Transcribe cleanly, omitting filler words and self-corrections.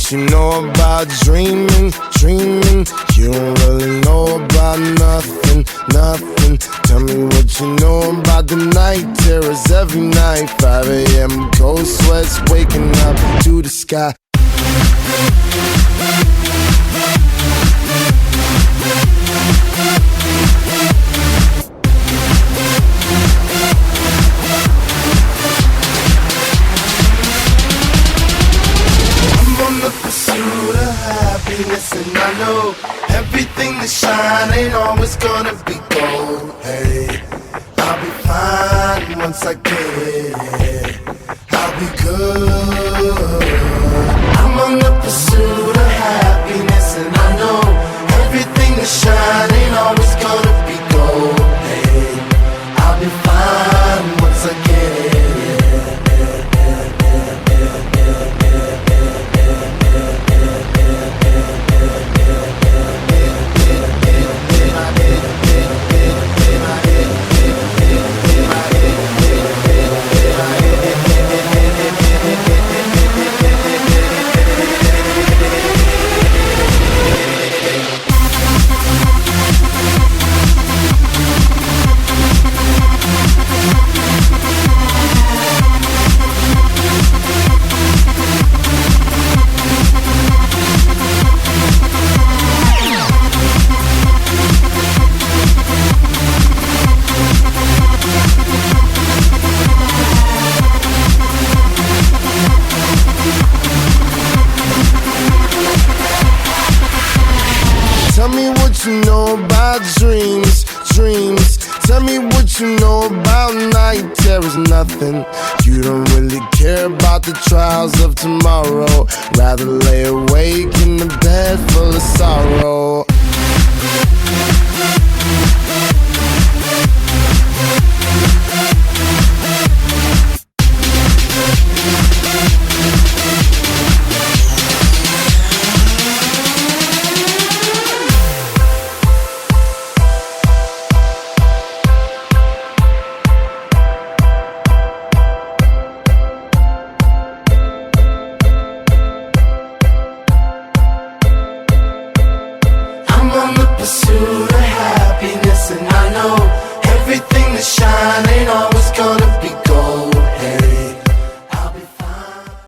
what you know about dreaming, dreaming. You don't really know about nothing, nothing. Tell me what you know about the night terrors every night. 5 a.m. cold sweats waking up to the sky. And I know everything that shine ain't always gonna be gold. Hey, I'll be fine once I get it. I'll be good. I'm on the pursuit of happiness, and I know everything that shine ain't always gonna be gold. Hey, I'll be fine once I get it. Tell me what you know about dreams, dreams. Tell me what you know about night terrors, nothing. You don't really care about the trials of tomorrow. Rather lay awake in the bed full of sorrow. I'm on the pursuit of happiness.